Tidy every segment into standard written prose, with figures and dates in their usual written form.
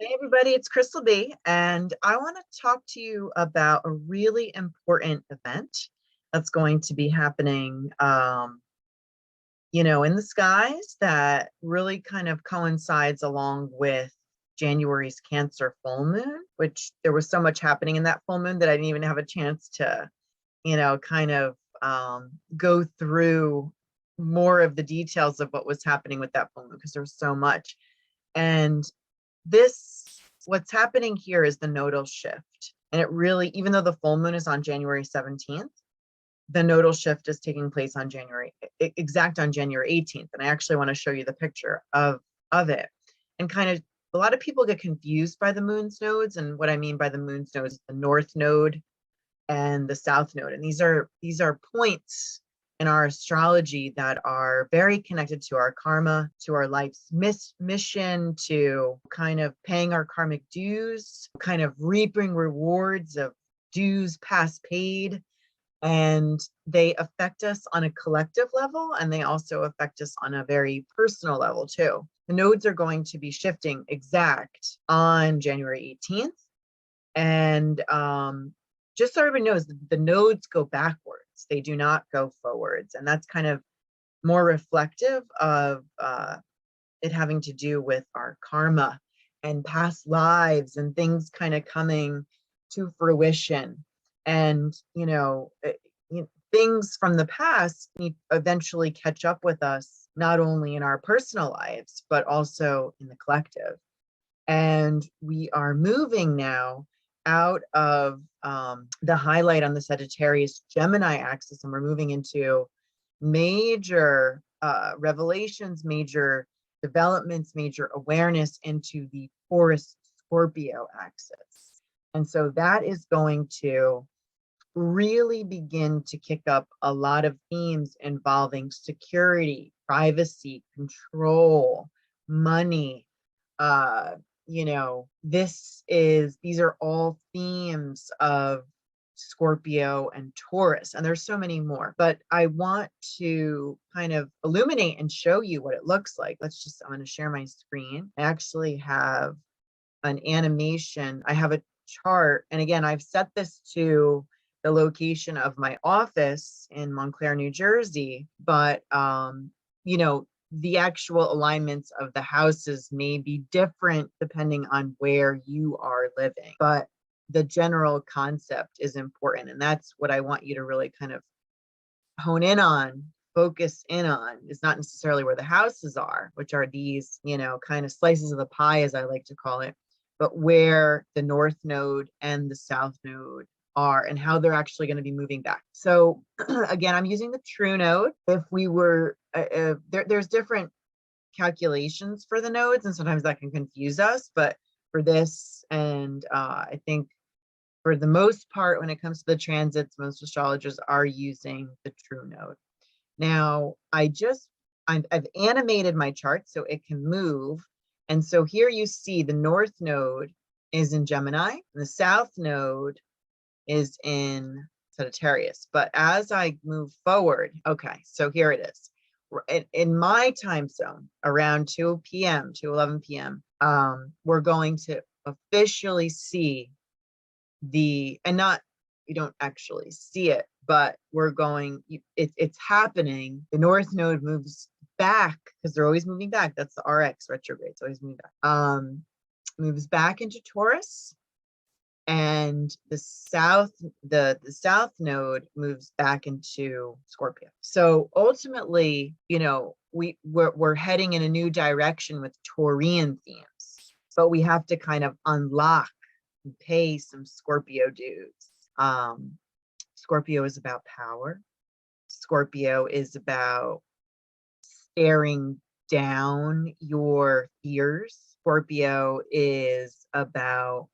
Hey everybody, it's Crystal B, and I want to talk to you about a really important event that's going to be happening, in the skies that really kind of coincides along with January's Cancer full moon, which there was so much happening in that full moon that I didn't even have a chance to, kind of go through more of the details of what was happening with that full moon because there was so much. And this what's happening here is the nodal shift, and it really, even though the full moon is on January 17th, the nodal shift is taking place on January 18th, and I actually want to show you the picture of it. And kind of, a lot of people get confused by the moon's nodes, and what I mean by the moon's nodes is the north node and the south node, and these are points in our astrology that are very connected to our karma, to our life's mission, to kind of paying our karmic dues, kind of reaping rewards of dues past paid. And they affect us on a collective level, and they also affect us on a very personal level too. The nodes are going to be shifting exact on January 18th. And just so everybody knows, the nodes go backwards. They do not go forwards. And that's kind of more reflective of it having to do with our karma and past lives and things kind of coming to fruition. And, things from the past eventually catch up with us, not only in our personal lives, but also in the collective. And we are moving now out of the highlight on the Sagittarius Gemini axis, and we're moving into major revelations, major developments, major awareness into the Taurus Scorpio axis. And so that is going to really begin to kick up a lot of themes involving security, privacy, control, money. These are all themes of Scorpio and Taurus, and there's so many more, but I want to kind of illuminate and show you what it looks like. I'm going to share my screen. I actually have an animation. I have a chart, and again, I've set this to the location of my office in Montclair, New Jersey, but the actual alignments of the houses may be different depending on where you are living, but the general concept is important. And that's what I want you to really kind of hone in on, focus in on, is not necessarily where the houses are, which are these, kind of slices of the pie, as I like to call it, but where the north node and the south node are and how they're actually going to be moving back. So again, I'm using the true node. If we were, there's different calculations for the nodes, and sometimes that can confuse us, but for this, and I think for the most part, when it comes to the transits, most astrologers are using the true node. Now, I've animated my chart so it can move. And so here you see the north node is in Gemini, and the south node is in Sagittarius. But as I move forward, okay, so here it is. In my time zone, around 2 p.m. to 11 p.m., we're going to officially see you don't actually see it, but it's happening. The north node moves back, because they're always moving back. That's the RX retrograde. It's always moving back. Moves back into Taurus, and the south node moves back into Scorpio. So ultimately, we're heading in a new direction with Taurian themes, but we have to kind of unlock and pay some Scorpio dues. Scorpio is about power. Scorpio is about staring down your fears. Scorpio is about,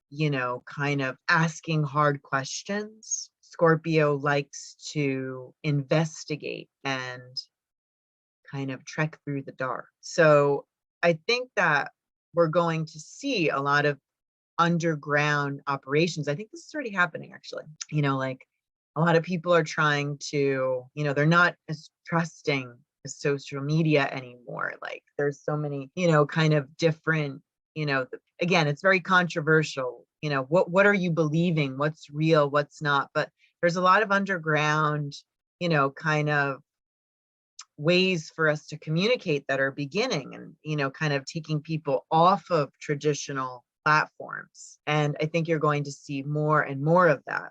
kind of asking hard questions. Scorpio likes to investigate and kind of trek through the dark. So I think that we're going to see a lot of underground operations. I think this is already happening, actually. Like a lot of people are trying to, they're not as trusting social media anymore. Like there's so many, kind of different again, it's very controversial. What are you believing? What's real? What's not? But there's a lot of underground, kind of ways for us to communicate that are beginning, and kind of taking people off of traditional platforms. And I think you're going to see more and more of that.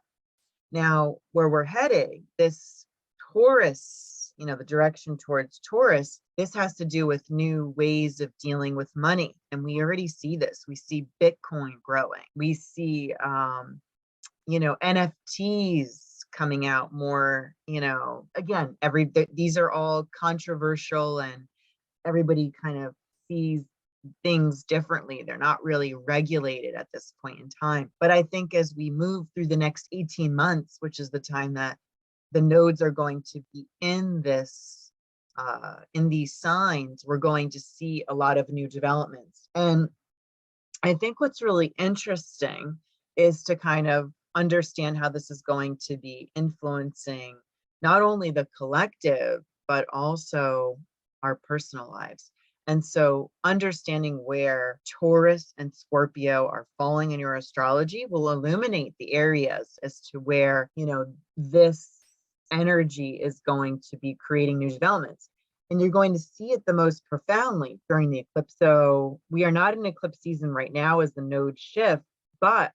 Now, where we're heading, this Taurus, the direction towards Taurus, this has to do with new ways of dealing with money. And we already see this. We see Bitcoin growing. We see, NFTs coming out more, again, these are all controversial, and everybody kind of sees things differently. They're not really regulated at this point in time. But I think as we move through the next 18 months, which is the time that the nodes are going to be in these signs, we're going to see a lot of new developments. And I think what's really interesting is to kind of understand how this is going to be influencing not only the collective, but also our personal lives. And so understanding where Taurus and Scorpio are falling in your astrology will illuminate the areas as to where, this energy is going to be creating new developments. And you're going to see it the most profoundly during the eclipse. So we are not in eclipse season right now as the nodes shift, but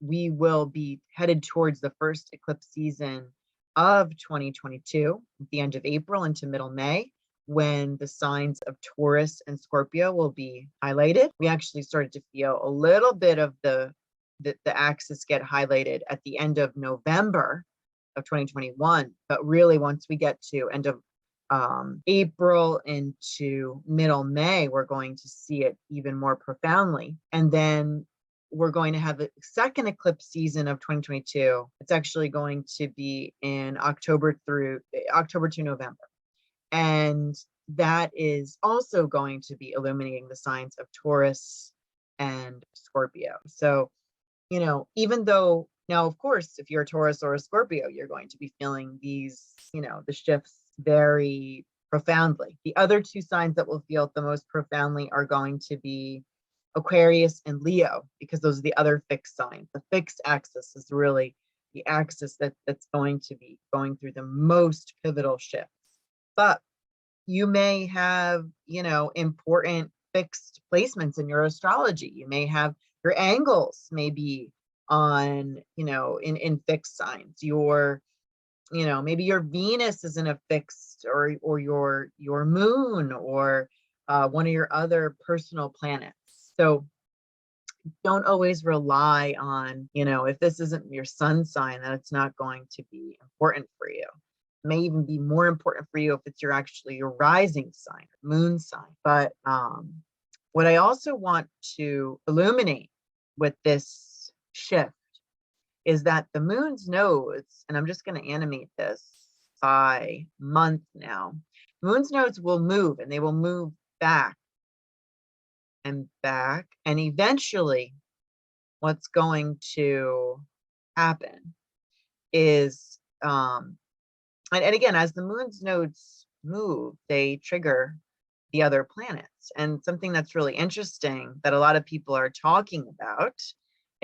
we will be headed towards the first eclipse season of 2022 at the end of April into middle May, when the signs of Taurus and Scorpio will be highlighted. We actually started to feel a little bit of the axis get highlighted at the end of November of 2021. But really, once we get to end of April into middle May, we're going to see it even more profoundly. And then we're going to have a second eclipse season of 2022. It's actually going to be in October to November. And that is also going to be illuminating the signs of Taurus and Scorpio. So, even though now, of course, if you're a Taurus or a Scorpio, you're going to be feeling these, the shifts very profoundly. The other two signs that will feel it the most profoundly are going to be Aquarius and Leo, because those are the other fixed signs. The fixed axis is really the axis that's going to be going through the most pivotal shifts. But you may have, important fixed placements in your astrology. You may have your angles may be on, in fixed signs. Maybe your Venus is in a fixed, or your moon, or one of your other personal planets. So don't always rely on, if this isn't your sun sign, that it's not going to be important for you. It may even be more important for you if it's your rising sign, moon sign. But what I also want to illuminate with this shift is that the moon's nodes, and I'm just going to animate this by month now, moon's nodes will move, and they will move back and back. And eventually what's going to happen is, and again, as the moon's nodes move, they trigger the other planets. And something that's really interesting that a lot of people are talking about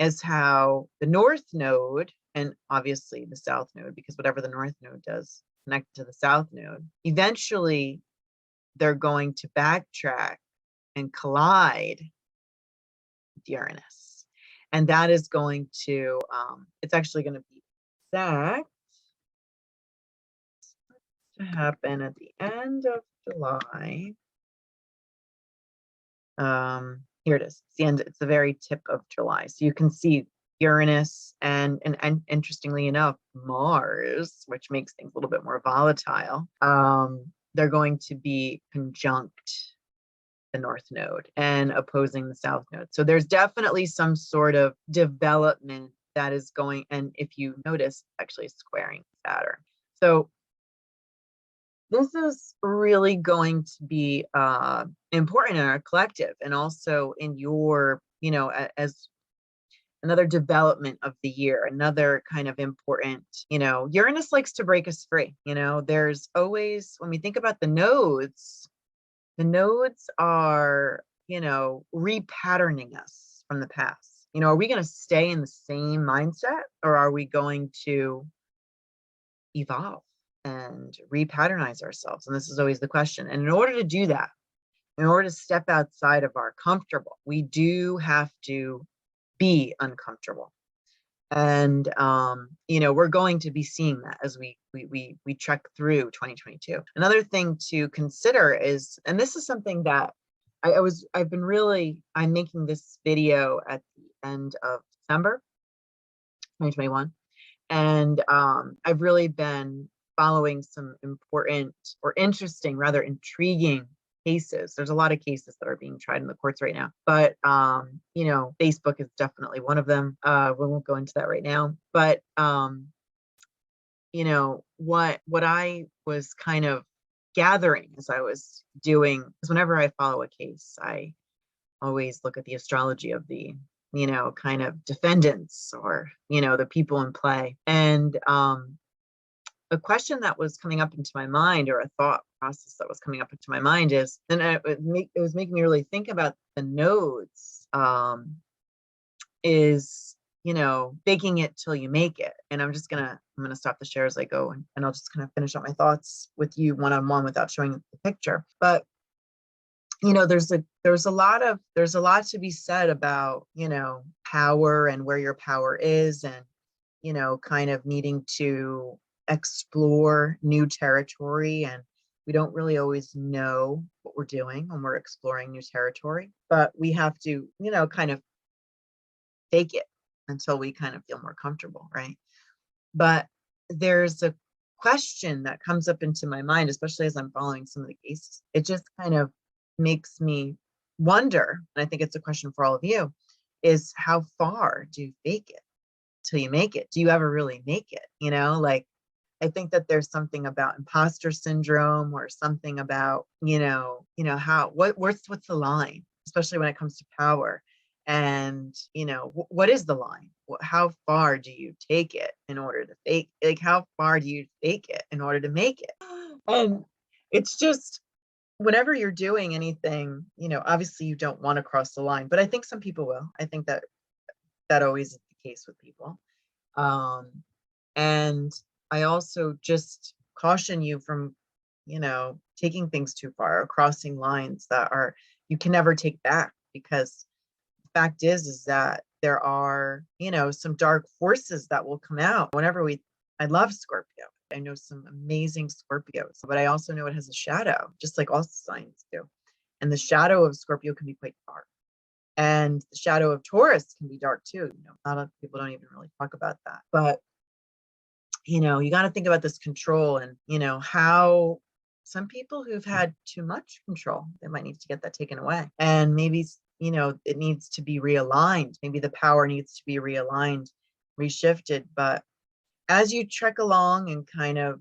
is how the north node, and obviously the south node, because whatever the north node does connect to the south node, eventually they're going to backtrack and collide with Uranus. And that is going to, it's actually going to be exact to happen at the end of July. Here it is. It's the very tip of July. So you can see Uranus and interestingly enough, Mars, which makes things a little bit more volatile. They're going to be conjunct the north node and opposing the south node. So there's definitely some sort of development that is going, and if you notice, actually squaring Saturn. So this is really going to be important in our collective, and also in your, as another development of the year, another kind of important, Uranus likes to break us free. There's always, when we think about the nodes are, repatterning us from the past? Are we going to stay in the same mindset, or are we going to evolve and repatternize ourselves? And this is always the question. And in order to do that, in order to step outside of our comfortable, we do have to be uncomfortable. And we're going to be seeing that as we trek through 2022. Another thing to consider is, and this is something that I'm making this video at the end of December 2021. And I've really been following some important, or interesting, rather intriguing cases. There's a lot of cases that are being tried in the courts right now, but Facebook is definitely one of them. We won't go into that right now, but what I was kind of gathering as I was doing, because whenever I follow a case, I always look at the astrology of the kind of defendants, or the people in play. And a question that was coming up into my mind, or a thought process that was coming up into my mind, is, and it was making me really think about the nodes, is faking it till you make it. And I'm gonna stop the share as I go, and I'll just kind of finish up my thoughts with you one-on-one without showing the picture. But there's a lot to be said about power, and where your power is, and kind of needing to explore new territory. And we don't really always know what we're doing when we're exploring new territory, but we have to kind of fake it until we kind of feel more comfortable, right? But there's a question that comes up into my mind, especially as I'm following some of the cases. It just kind of makes me wonder, and I think it's a question for all of you, is how far do you fake it till you make it? Do you ever really make it? Like, I think that there's something about imposter syndrome, or something about what's the line, especially when it comes to power. And what is the line? How far do you take it in order to fake? Like, how far do you fake it in order to make it? And it's just, whenever you're doing anything, obviously you don't want to cross the line, but I think some people will. I think that always is the case with people. And I also just caution you from, taking things too far, or crossing lines that you can never take back, because the fact is that there are, some dark forces that will come out I love Scorpio. I know some amazing Scorpios, but I also know it has a shadow, just like all signs do. And the shadow of Scorpio can be quite dark. And the shadow of Taurus can be dark too. A lot of people don't even really talk about that. But you got to think about this control, and how some people who've had too much control, they might need to get that taken away. And maybe it needs to be realigned. Maybe the power needs to be realigned, reshifted. But as you trek along and kind of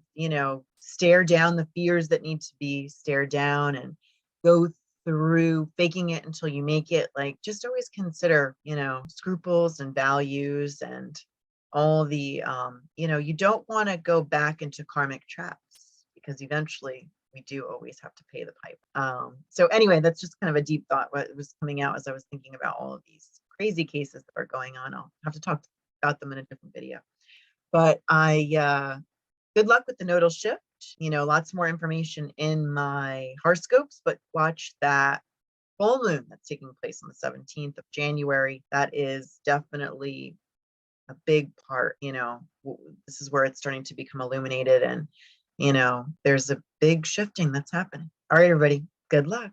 stare down the fears that need to be stared down, and go through faking it until you make it, like, just always consider scruples and values, and all the you don't want to go back into karmic traps, because eventually we do always have to pay the pipe. So anyway, that's just kind of a deep thought what was coming out as I was thinking about all of these crazy cases that are going on. I'll have to talk about them in a different video. But good luck with the nodal shift. Lots more information in my horoscopes, but watch that full moon that's taking place on the 17th of January. That is definitely a big part. This is where it's starting to become illuminated, and there's a big shifting that's happening. All right, everybody, good luck.